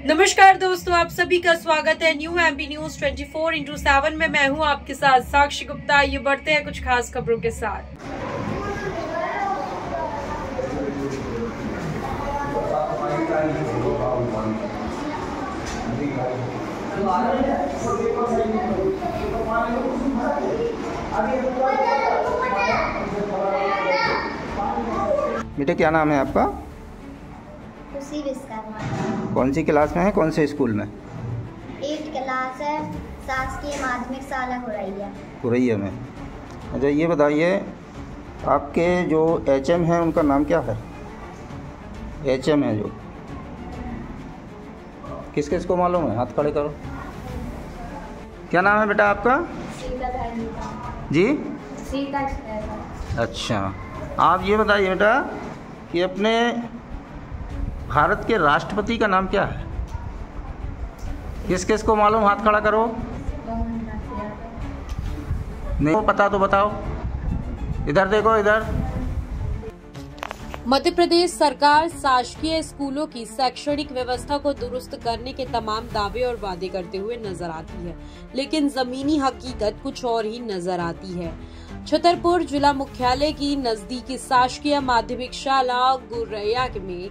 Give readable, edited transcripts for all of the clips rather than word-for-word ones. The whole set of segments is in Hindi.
नमस्कार दोस्तों, आप सभी का स्वागत है न्यू एमपी न्यूज 24x7 में। मैं हूं आपके साथ साक्षी गुप्ता। ये बढ़ते हैं कुछ खास खबरों के साथ। बेटे क्या नाम है आपका? खुशी विश्वकर्मा। कौन सी क्लास में है, कौन से स्कूल में? 8th क्लास है, शासकीय माध्यमिक शाला हुरैया में। अच्छा ये बताइए, आपके जो HM हैं उनका नाम क्या है? HM है जो, किस किस को मालूम है? हाथ खड़े करो। क्या नाम है बेटा आपका? जी सीता। अच्छा, आप ये बताइए बेटा कि अपने भारत के राष्ट्रपति का नाम क्या है? किस किस को मालूम? हाथ खड़ा करो। नहीं पता तो बताओ। इधर देखो, इधर। मध्य प्रदेश सरकार शासकीय स्कूलों की शैक्षणिक व्यवस्था को दुरुस्त करने के तमाम दावे और वादे करते हुए नजर आती है, लेकिन जमीनी हकीकत कुछ और ही नजर आती है। छतरपुर जिला मुख्यालय की नजदीकी शासकीय माध्यमिक शाला गुरैया में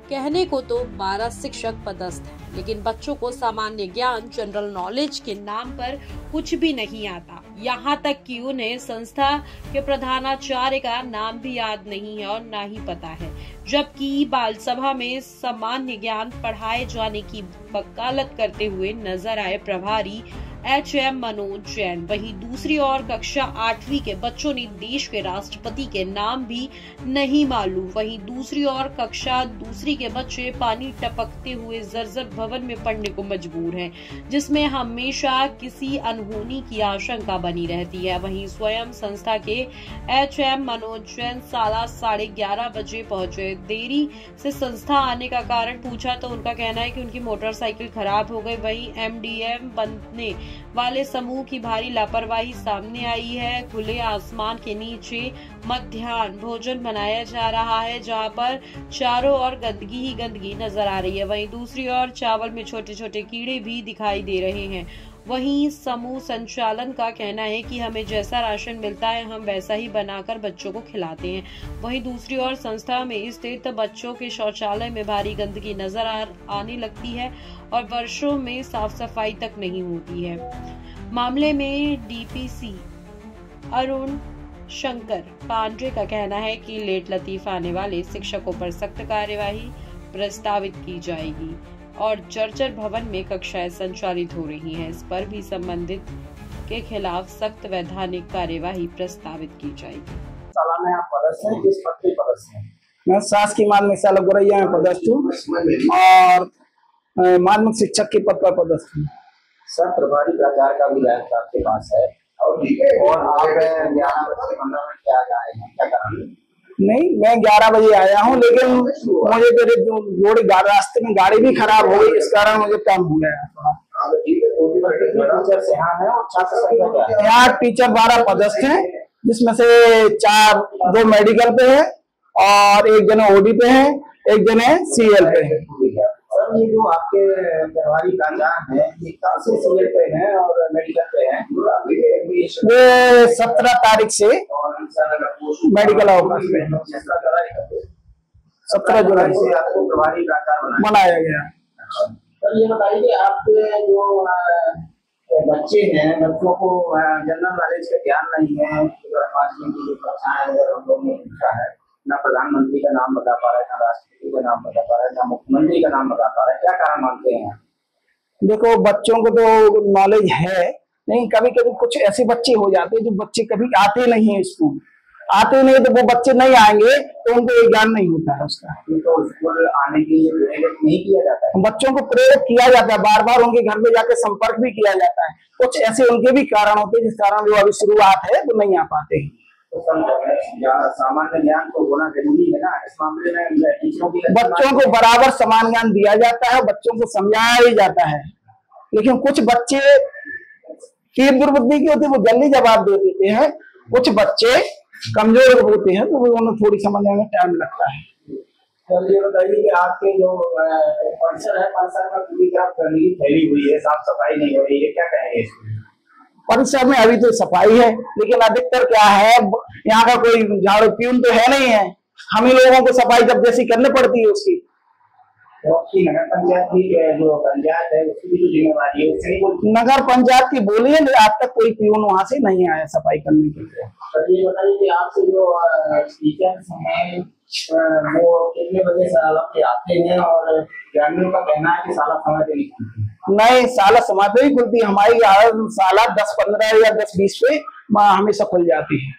कहने को तो 12 शिक्षक पदस्थ हैं, लेकिन बच्चों को सामान्य ज्ञान, जनरल नॉलेज के नाम पर कुछ भी नहीं आता। यहाँ तक कि उन्हें संस्था के प्रधानाचार्य का नाम भी याद नहीं है और ना ही पता है, जबकि बाल सभा में सामान्य ज्ञान पढ़ाए जाने की वकालत करते हुए नजर आए प्रभारी HM मनोज जैन। वहीं दूसरी ओर कक्षा 8वीं के बच्चों ने देश के राष्ट्रपति के नाम भी नहीं मालूम। वहीं दूसरी ओर कक्षा 2 के बच्चे पानी टपकते हुए जर्जर भवन में पढ़ने को मजबूर हैं, जिसमें हमेशा किसी अनहोनी की आशंका बनी रहती है। वहीं स्वयं संस्था के HM मनोज जैन साला 11:30 बजे पहुंचे। देरी से संस्था आने का कारण पूछा तो उनका कहना है कि उनकी मोटरसाइकिल खराब हो गई। वहीं MDM बनने वाले समूह की भारी लापरवाही सामने आई है। खुले आसमान के नीचे मध्याह्न भोजन बनाया जा रहा है, जहां पर चारों ओर गंदगी ही गंदगी नजर आ रही है। वहीं दूसरी ओर चावल में छोटे छोटे कीड़े भी दिखाई दे रहे हैं। वहीं समूह संचालन का कहना है कि हमें जैसा राशन मिलता है हम वैसा ही बनाकर बच्चों को खिलाते हैं। वहीं दूसरी ओर संस्था में स्थित बच्चों के शौचालय में भारी गंदगी नजर आने लगती है और वर्षों में साफ सफाई तक नहीं होती है। मामले में DPC अरुण शंकर पांडे का कहना है कि लेट लतीफ आने वाले शिक्षकों पर सख्त कार्यवाही प्रस्तावित की जाएगी और जर्जर भवन में कक्षाएं संचालित हो रही हैं, इस पर भी संबंधित के खिलाफ सख्त वैधानिक कार्यवाही प्रस्तावित की जाएगी। शाला में आप पदस्थ हैं, किस पद पे पदस्थ हैं? मैं शासकीय माध्यमिक शाला गुरैया में पदस्थ हूँ और माध्यमिक शिक्षक के पद पर पदस्थ हूँ। सर, प्रभारी प्राचार्य का भी रैंक आपके पास है और आप 11 बजे 15 मिनट के आगे आए हैं, क्या कारण? नहीं, मैं 11 बजे आया हूँ, लेकिन मुझे मेरे जोड़ी रास्ते में गाड़ी भी खराब हो गई, इस कारण मुझे टाइम हो गया। यहाँ टीचर 12 पदस्थ हैं, जिसमें से 2 मेडिकल पे है और 1 जने OD पे है, 1 जने CL पे है। सर, ये जो आपके प्रभारी प्राचार्य हैं, ये कब से CL पे हैं और मेडिकल पे हैं? ये 17 तारीख से मेडिकल ऑफिस में 17 जुलाई से आपको प्रभारी प्राचार्य बनाया गया। सर, ये बताइए, आपके जो बच्चे हैं, बच्चों को जनरल नॉलेज का ज्ञान नहीं है, 5वीं की जो कक्षा है हम लोग ने पूछा है, ना प्रधानमंत्री का नाम बता पा रहे हैं, ना राष्ट्रपति का नाम बता पा रहे हैं, ना मुख्यमंत्री का नाम बता पा रहे हैं, क्या कारण मानते हैं? देखो, बच्चों को तो नॉलेज है, नहीं कभी कभी कुछ ऐसे बच्चे हो जाते हैं जो बच्चे कभी आते नहीं है स्कूल, आते नहीं तो वो बच्चे नहीं आएंगे तो उनको ये ज्ञान नहीं होता है उसका। तो स्कूल आने के लिए प्रेरित नहीं किया जाता है? बच्चों को प्रेरित किया जाता है, बार बार उनके घर में जाकर संपर्क भी किया जाता है। कुछ ऐसे उनके भी कारण होते हैं जिस कारण वो अभी शुरुआत है तो नहीं आ पाते हैं। सामान्य ज्ञान तो होना जरूरी है ना इस मामले में। टीचरों की बच्चों को बराबर समान ज्ञान दिया जाता है, बच्चों को समझाया भी जाता है, लेकिन कुछ बच्चे तीव्र बुद्धि के होते हैं, वो जल्दी जवाब दे देते हैं। कुछ बच्चे कमजोर होते हैं तो उन्हें थोड़ी समझने में टाइम लगता है। सर ये बताइए कि आपके जो परिसर है, परिसर में पूरी तरह गंदगी फैली हुई है, साफ सफाई नहीं हो रही है, क्या कहेंगे इसमें? परिसर में अभी तो सफाई है, लेकिन अधिकतर क्या है, यहाँ का कोई झाड़ू प्यून तो है नहीं है, हम ही लोगों को सफाई जब जैसी करनी पड़ती है उसकी। नगर पंचायत की जो पंचायत है उसकी भी जो जिम्मेवारी है, उससे नहीं बोलती? नगर पंचायत की बोली है, आज तक कोई प्यून वहां से नहीं आया सफाई करने के लिए। सर ये बताइए कि आपसे जो टीचर्स हैं वो कितने बजे से आते हैं, और ग्रामीणों का कहना है कि साला समय पे नहीं खुलती? नहीं, साला समय पे ही खुलती, हमारी साला 10-15 या 10-20 पे हमेशा खुल जाती है।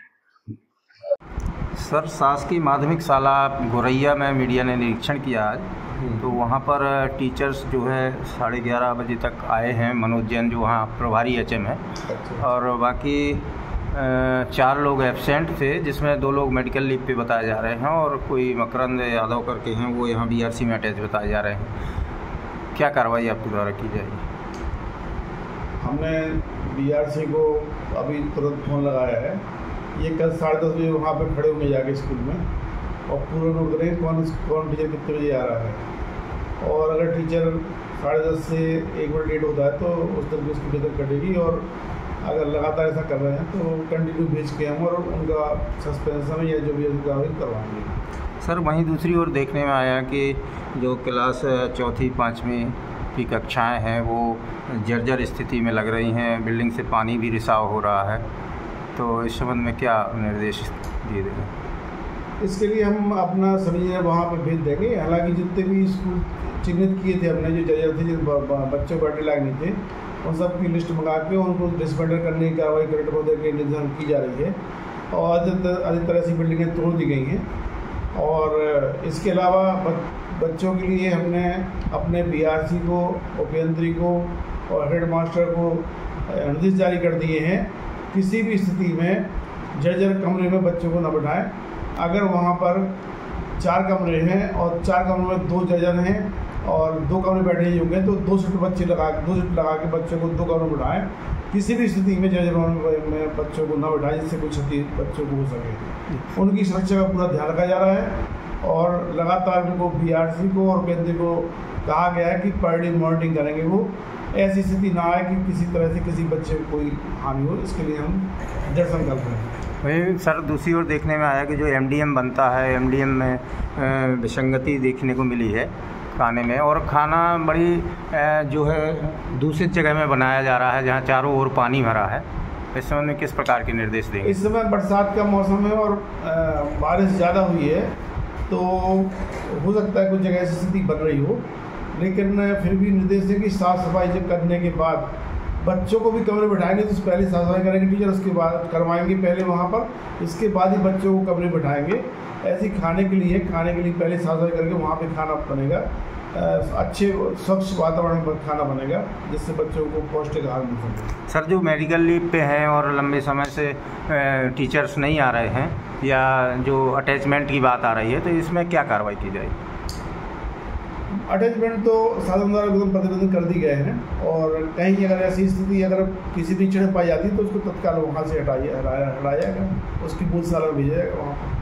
सर शासकीय माध्यमिक शाला गोरैया में मीडिया ने निरीक्षण किया आज, तो वहाँ पर टीचर्स जो है 11:30 बजे तक आए हैं। मनोज जैन जो वहाँ प्रभारी HM है, और बाकी 4 लोग एब्सेंट थे, जिसमें 2 लोग मेडिकल लीव पे बताए जा रहे हैं, और कोई मकरंद यादव करके हैं वो यहाँ BRC में अटैच बताए जा रहे हैं। क्या कार्रवाई आपके द्वारा की जाएगी? हमने BRC को अभी तुरंत फ़ोन लगाया है, ये कल 10:30 बजे वहाँ पर खड़े होंगे जाके स्कूल में, और पूरा नोट करें कौन टीचर कितने बजे आ रहा है, और अगर टीचर 10:30 से 1 मिनट लेट होता है तो उस तरीके उसकी टिकट कटेगी, और अगर लगातार ऐसा कर रहे हैं तो कंटिन्यू भेज के हम और उनका सस्पेंशन या जो भी कार्रवाई करवाएंगे। सर वहीं दूसरी ओर देखने में आया कि जो क्लास 4वीं 5वीं की कक्षाएं हैं वो जर्जर स्थिति में लग रही हैं, बिल्डिंग से पानी भी रिसाव हो रहा है, तो इस संबंध में क्या निर्देश दिए देंगे? इसके लिए हम अपना सभी वहाँ पे भेज देंगे। हालांकि जितने भी स्कूल चिन्हित किए थे हमने, जो जर्जर थे, जिन बच्चों को बैठने लायक नहीं थे, उन सब की लिस्ट मंगा के उनको डिसमेंटल करने की कार्रवाई कलेक्टर महोदय के निर्देशन की जा रही है, और अधिकतर ऐसी बिल्डिंगें तोड़ दी गई हैं। और इसके अलावा बच्चों के लिए हमने अपने BRC को, उपयंत्री को और हेड मास्टर को निर्देश जारी कर दिए हैं, किसी भी स्थिति में जर्जर कमरे में बच्चों को न बैठाएं। अगर वहाँ पर 4 कमरे हैं और 4 कमरों में 2 जर्जर हैं और 2 कमरे बैठने योग्य हैं, तो 2 शिफ्ट लगा के बच्चों को 2 कमरे में बैठाएं। किसी भी स्थिति में जर्जर में बच्चों को न बैठाएं, जिससे कुछ क्षति बच्चों को हो सके। उनकी सुरक्षा का पूरा ध्यान रखा जा रहा है, और लगातार उनको BRC को और केंद्र को कहा गया है कि पर डे मॉनिटरिंग करेंगे। वो ऐसी स्थिति ना आए कि किसी तरह से किसी बच्चे को कोई हानि हो, इसके लिए हम दृढ़ संकल्प हैं। वही सर दूसरी ओर देखने में आया कि जो MDM बनता है, MDM में विसंगति देखने को मिली है खाने में, और खाना बड़ी जो है दूसरी जगह में बनाया जा रहा है जहाँ चारों ओर पानी भरा है। इस समय में किस प्रकार के निर्देश देंगे? इस समय बरसात का मौसम है और बारिश ज़्यादा हुई है, तो हो सकता है कुछ जगह ऐसी स्थिति बन रही हो, लेकिन फिर भी निर्देश है कि साफ़ सफाई जब करने के बाद बच्चों को भी कमरे बैठाएंगे, तो पहले साफ सफाई करेंगे टीचर, उसके बाद करवाएंगे पहले वहाँ पर, इसके बाद ही बच्चों को कमरे बैठाएंगे। ऐसे खाने के लिए पहले साफ सफाई करके वहाँ पे खाना बनेगा, अच्छे स्वच्छ वातावरण पर खाना बनेगा, जिससे बच्चों को पौष्टिक आहार मिल सके। सर जो मेडिकल लीव पे हैं और लंबे समय से टीचर्स नहीं आ रहे हैं, या जो अटैचमेंट की बात आ रही है, तो इसमें क्या कार्रवाई की जाएगी? अटैचमेंट तो शासन द्वारा एकदम प्रतिबंधित कर दी गए हैं, और कहीं अगर ऐसी स्थिति अगर किसी टीचर में पाई जाती है तो उसको तत्काल वहाँ से हटाया जाएगा, उसकी पूछताछ भेजा जाएगा वहाँ पर।